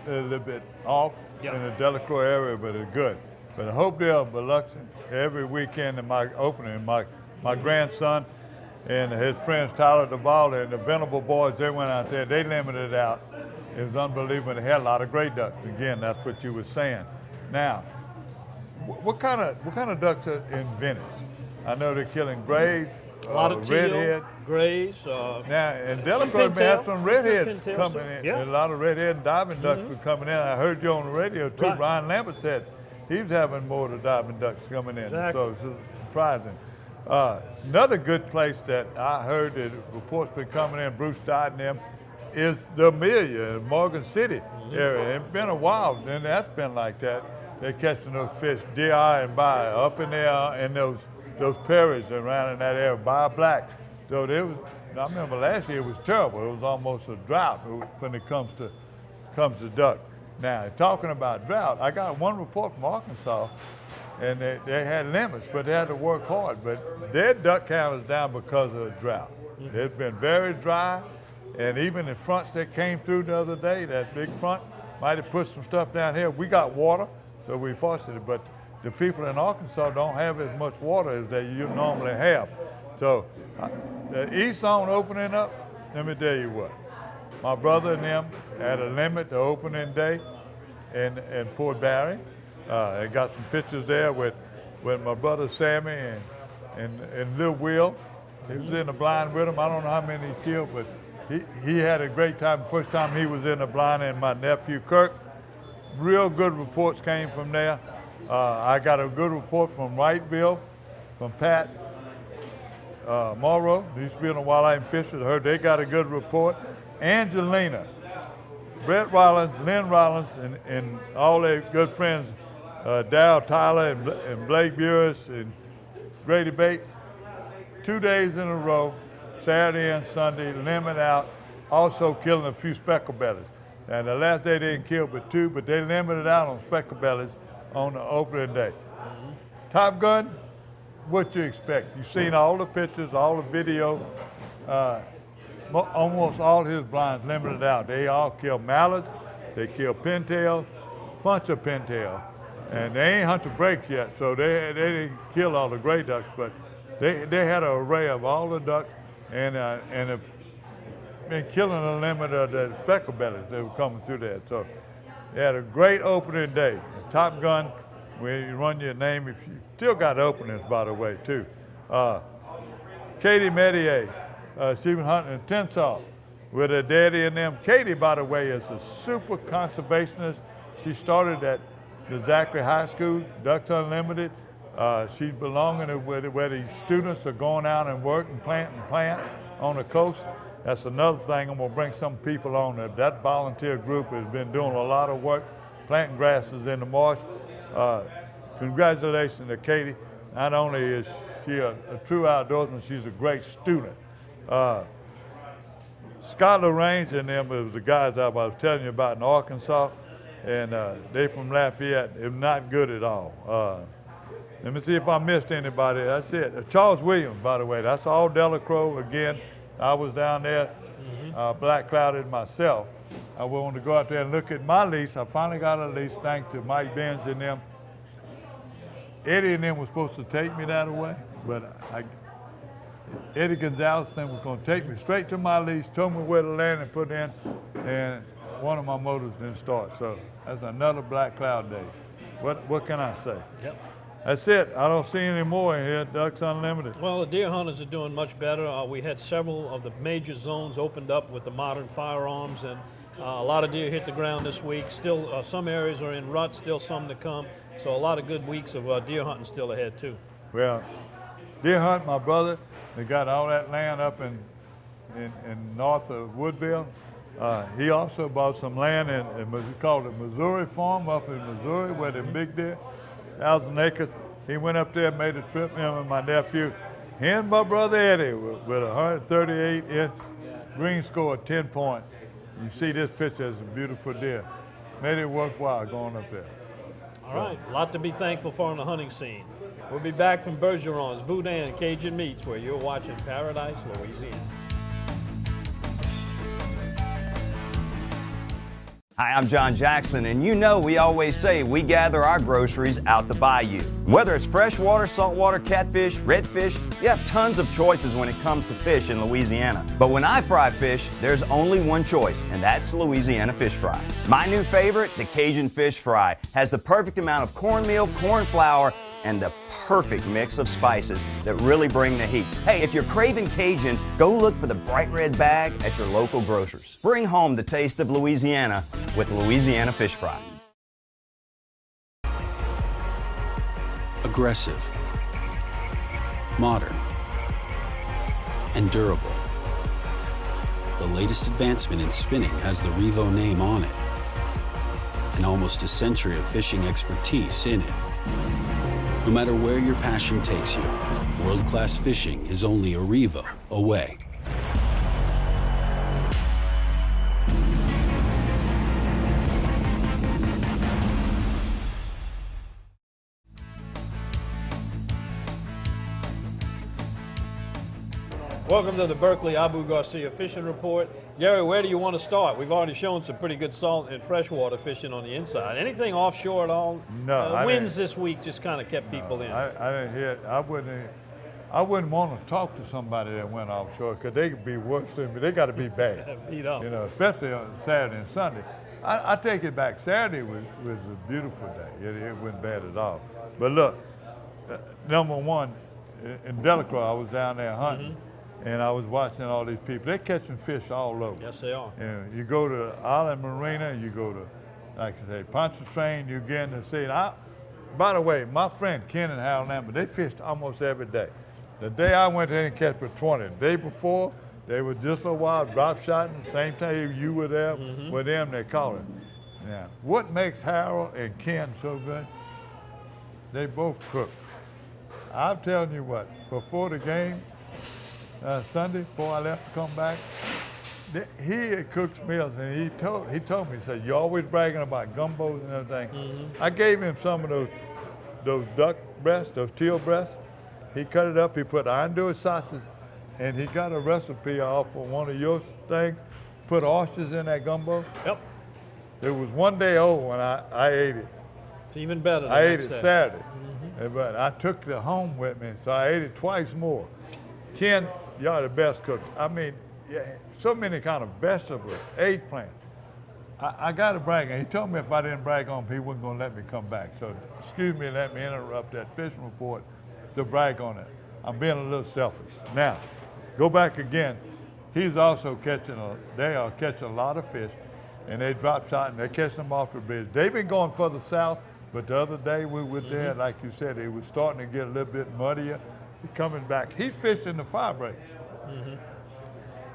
a little bit off in the Delacroix area, but it's good. But Hopedale, Biloxi, every weekend in my opening, my grandson and his friends Tyler Duvall and the Venable boys, they went out there. They limited it out. It was unbelievable. They had a lot of gray ducks. Again, that's what you were saying. Now, what kind of ducks are in Venice? I know they're killing grays, a lot of redhead, grays. Now, and Delacroix may have some redheads coming in. Yeah. A lot of redhead and diving ducks were coming in. I heard you on the radio too. Right. Ryan Lambert said he was having more of the diving ducks coming in. Exactly. So it's surprising. Another good place that I heard that reports been coming in, Bruce Dodd and them, is the Amelia, Morgan City area. It's been a while, and that's been like that. They're catching those fish, DI and by, up in there in those prairies around in that area, by black. So I remember last year it was terrible. It was almost a drought when it comes to duck. Now, talking about drought, I got one report from Arkansas, and they had limits, but they had to work hard. But their duck count is down because of the drought. It's been very dry, And even the fronts that came through the other day, that big front, might have pushed some stuff down here. We got water, so we fostered it, but the people in Arkansas don't have as much water as they you normally have. So the east zone opening up, let me tell you what. My brother and them had a limit to opening day in Port Barry. I got some pictures there with my brother Sammy and Lil Will. He was in the blind with him. I don't know how many he killed, but he had a great time. First time he was in the blind, and my nephew Kirk. Real good reports came from there. I got a good report from Wrightville, from Pat Morrow. He used to be on the wildlife fisheries. I heard they got a good report. Angelina, Brett Rollins, Lynn Rollins, and all their good friends, Dow Tyler and Blake Burris and Grady Bates. 2 days in a row, Saturday and Sunday, limit out, also killing a few speckle bellies. And the last day they didn't kill but 2, but they limited out on speckle bellies on the opening day. Top Gun, what you expect? You've seen all the pictures, all the video. Almost all his blinds limited out. They all kill mallards, they kill pintail, bunch of pintail. And they ain't hunted breaks yet, so they didn't kill all the gray ducks, but they had an array of all the ducks and have been killing the limit of the speckle bellies that were coming through there. So they had a great opening day. Top Gun, where you run your name, if you still got openings, by the way, too. Katie Medier, Stephen Hunt and Tensall with her daddy and them. Katie, by the way, is a super conservationist. She started at the Zachary High School, Ducks Unlimited. She's belonging to where these students are going out and working, planting plants on the coast. That's another thing. I'm gonna bring some people on there. That volunteer group has been doing a lot of work, planting grasses in the marsh. Congratulations to Katie. Not only is she a true outdoorsman, she's a great student. Scott LaRange and them was the guys I was telling you about in Arkansas, and they from Lafayette. They're not good at all. Let me see if I missed anybody. That's it. Charles Williams, by the way. That's all Delacroix. Again, I was down there, black clouded myself. I wanted to go out there and look at my lease. I finally got a lease thanks to Mike Benz and them. Eddie and them was supposed to take me that away, but Eddie Gonzalez thing was going to take me straight to my lease, told me where to land and put in, and one of my motors didn't start. So that's another black cloud day. What can I say? Yep. That's it. I don't see any more in here at Ducks Unlimited. Well, the deer hunters are doing much better. We had several of the major zones opened up with the modern firearms, and a lot of deer hit the ground this week. Still, some areas are in rut, still some to come. So a lot of good weeks of deer hunting still ahead, too. Well, deer hunt, my brother, they got all that land up in north of Woodville. He also bought some land in we called it Missouri Farm up in Missouri, where the big deer, 1,000 acres. He went up there, made a trip, him and my nephew. He and my brother Eddie with a 138-inch green score, 10-point. You see this picture as a beautiful deer. Made it worthwhile going up there. All right, a lot to be thankful for on the hunting scene. We'll be back from Bergeron's Boudin Cajun Meats, where you're watching Paradise, Louisiana. Hi, I'm John Jackson, and you know we always say we gather our groceries out the bayou. Whether it's freshwater, saltwater, catfish, redfish, you have tons of choices when it comes to fish in Louisiana. But when I fry fish, there's only one choice, and that's Louisiana fish fry. My new favorite, the Cajun fish fry, has the perfect amount of cornmeal, corn flour, and the perfect mix of spices that really bring the heat. Hey, if you're craving Cajun, go look for the bright red bag at your local grocers. Bring home the taste of Louisiana with Louisiana Fish Fry. Aggressive, modern, and durable. The latest advancement in spinning has the Revo name on it, and almost a century of fishing expertise in it. No matter where your passion takes you, world-class fishing is only a Revo away. Welcome to the Berkeley Abu Garcia Fishing Report. Gary, where do you want to start? We've already shown some pretty good salt and freshwater fishing on the inside. Anything offshore at all? No. Winds this week just kind of kept people in. I didn't hear it. I wouldn't want to talk to somebody that went offshore because they could be worse than me. They got to be bad. Beat up. You know, especially on Saturday and Sunday. I take it back. Saturday was a beautiful day. It wasn't bad at all. But look, number one, in Delacroix, I was down there hunting. And I was watching all these people. They're catching fish all over. Yes, they are. And you go to Island Marina, you go to, like I say, Pontchartrain, you get in the sea. By the way, my friend Ken and Hal Lambert, they fished almost every day. The day I went there and catch for 20. The day before, they were just a while drop shotting. Same time you were there with them, they caught it. Now, what makes Harold and Ken so good? They both cook. I'm telling you what, before the game, Sunday, before I left to come back, he had cooked meals, and he told me, he said, "You're always bragging about gumbos and everything." I gave him some of those duck breasts, those teal breasts. He cut it up, he put andouille sauces, and he got a recipe off of one of your things, put oysters in that gumbo. Yep. It was one day old when I ate it. It's even better. I ate it Saturday, but I took it home with me, so I ate it twice more. Ken, y'all the best cook. I mean, yeah, so many kind of vegetables, eggplant. I got to brag. And he told me if I didn't brag on him, he wasn't going to let me come back. So excuse me, let me interrupt that fishing report to brag on it. I'm being a little selfish. Now, go back again. He's also they are catching a lot of fish, and they drop shot, and they're catching them off the bridge. They've been going further south, but the other day we were there, like you said, it was starting to get a little bit muddier. He's coming back. He's fishing the fire breaks.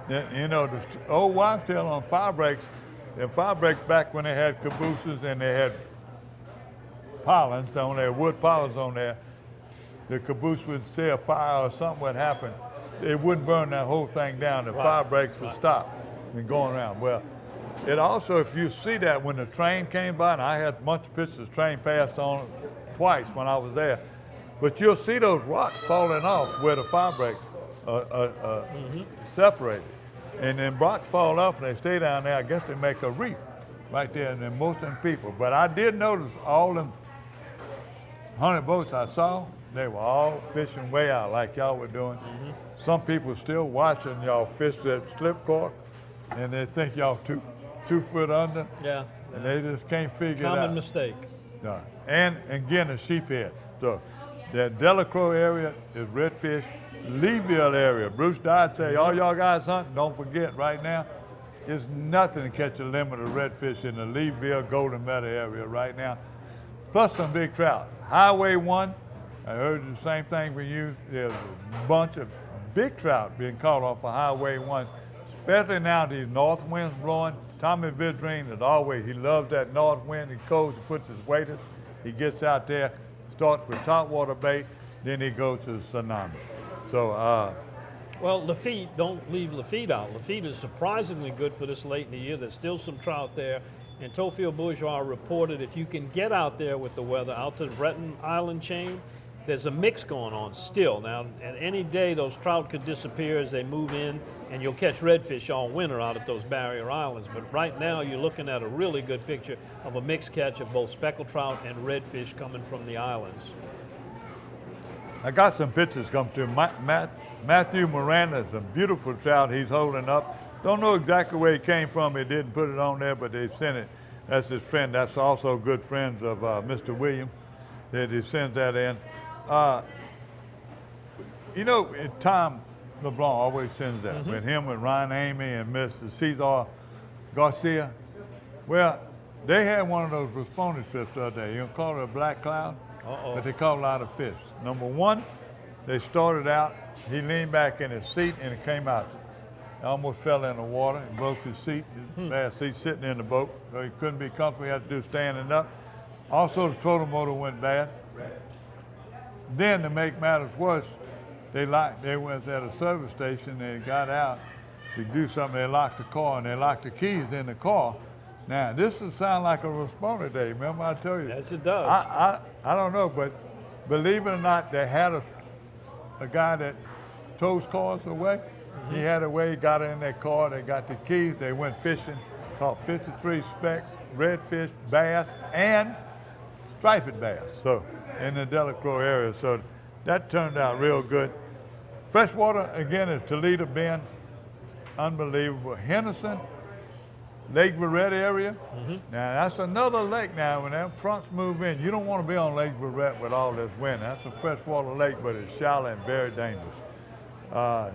You know, the old wives' tale on fire breaks, and fire breaks back when they had cabooses and they had pilings on there, wood pilings on there, the caboose would say a fire or something would happen. It wouldn't burn that whole thing down. The fire breaks would stop and going around. Well, it also, if you see that when the train came by, and I had a bunch of pictures, the train passed on twice when I was there, but you'll see those rocks falling off where the fire breaks are separated. And then rocks fall off and they stay down there. I guess they make a reef right there, and then most of them people. But I did notice all them 100 boats I saw, they were all fishing way out like y'all were doing. Some people still watching y'all fish that slip cork, and they think y'all two foot under. Yeah. And they just can't figure it out. Common mistake. No. And again, the sheephead. So that Delacroix area is redfish. Leeville area, Bruce Dodd say, all y'all guys hunting, don't forget right now, it's nothing to catch a limit of redfish in the Leeville, Golden Meadow area right now. Plus some big trout. Highway 1, I heard the same thing from you. There's a bunch of big trout being caught off of Highway 1, especially now these north winds blowing. Tommy Vidrine, as always, he loves that north wind. He goes and puts his waders. He gets out there, starts with topwater bait, then he goes to the tsunami. So, well, Lafitte, don't leave Lafitte out. Lafitte is surprisingly good for this late in the year. There's still some trout there. And Tophiel Bourgeois reported if you can get out there with the weather, out to the Breton Island chain, there's a mix going on still. Now, at any day, those trout could disappear as they move in, and you'll catch redfish all winter out at those barrier islands. But right now, you're looking at a really good picture of a mixed catch of both speckled trout and redfish coming from the islands. I got some pictures come to Matthew Miranda, some beautiful trout he's holding up. Don't know exactly where he came from. He didn't put it on there, but they sent it. That's his friend. That's also good friends of Mr. William. That he sends that in. You know, Tom LeBlanc always sends that with him and Ryan Amy and Mr. Cesar Garcia. Well, they had one of those responded fish the other day. You call it a black cloud? But they caught a lot of fish. Number one, they started out, he leaned back in his seat and it came out. He almost fell in the water and broke his seat, his bad seat sitting in the boat. So he couldn't be comfortable, he had to do standing up. Also the throttle motor went bad. Then to make matters worse, they went at a service station, they got out to do something, they locked the car and they locked the keys in the car. Now, this will sound like a responder day. Remember I told you? Yes, it does. I don't know, but believe it or not, they had a guy that tows cars away. He had a way, got in their car, they got the keys, they went fishing, caught 53 specks, redfish, bass, and striped bass, so in the Delacroix area. So that turned out real good. Freshwater, again, is Toledo Bend, unbelievable. Henderson, Lake Verret area. Now that's another lake now. When them fronts move in, you don't want to be on Lake Verret with all this wind. That's a freshwater lake, but it's shallow and very dangerous.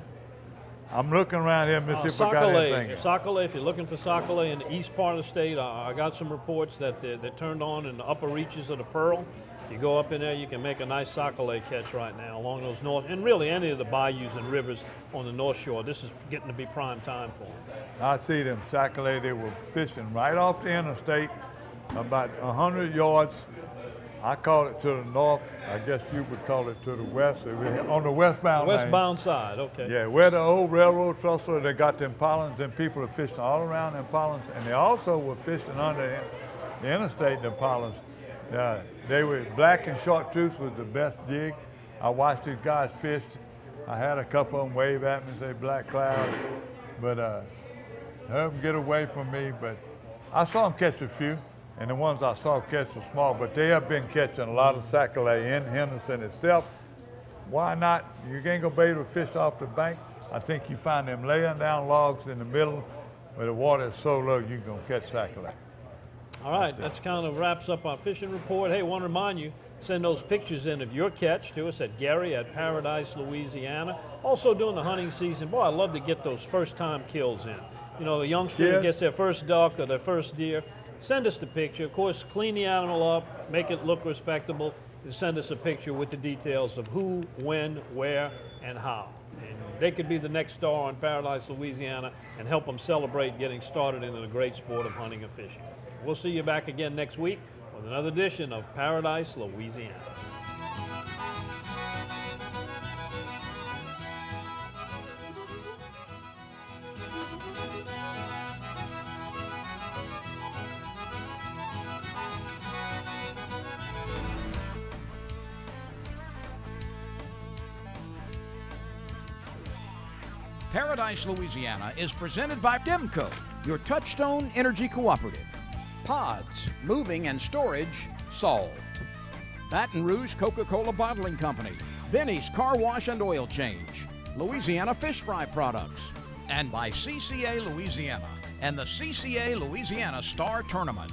I'm looking around here, Mississippi. Got anything? Sockole, if you're looking for Sockole in the east part of the state, I got some reports that they're turned on in the upper reaches of the Pearl. If you go up in there, you can make a nice Sockole catch right now along those north, and really any of the bayous and rivers on the North Shore. This is getting to be prime time for them. I see them Sockole, they were fishing right off the interstate, about 100 yards. I call it to the north. I guess you would call it to the west. On the westbound lane. Westbound side, okay. Yeah, where the old railroad trestle, they got them pollens, and people are fishing all around them pollens, and they also were fishing under the interstate, them pollens. They were black and chartreuse was the best jig. I watched these guys fish. I had a couple of them wave at me and say black clouds, but heard them get away from me, but I saw them catch a few. And the ones I saw catch were small, but they have been catching a lot of Sockole in Henderson itself. Why not? You ain't gonna be able to fish off the bank. I think you find them laying down logs in the middle where the water is so low, you're gonna catch Sockole. All right, that kind of wraps up our fishing report. Hey, want to remind you, send those pictures in of your catch to us at Gary at Paradise, Louisiana. Also during the hunting season, boy, I love to get those first-time kills in. You know, a youngster that gets their first duck or their first deer. Send us the picture. Of course, clean the animal up, make it look respectable, and send us a picture with the details of who, when, where, and how. And they could be the next star on Paradise, Louisiana, and help them celebrate getting started in the great sport of hunting and fishing. We'll see you back again next week with another edition of Paradise, Louisiana. Paradise, Louisiana is presented by Demco, your Touchstone Energy Cooperative. Pods, moving and storage solved. Baton Rouge Coca-Cola Bottling Company. Benny's Car Wash and Oil Change. Louisiana Fish Fry Products. And by CCA Louisiana and the CCA Louisiana Star Tournament.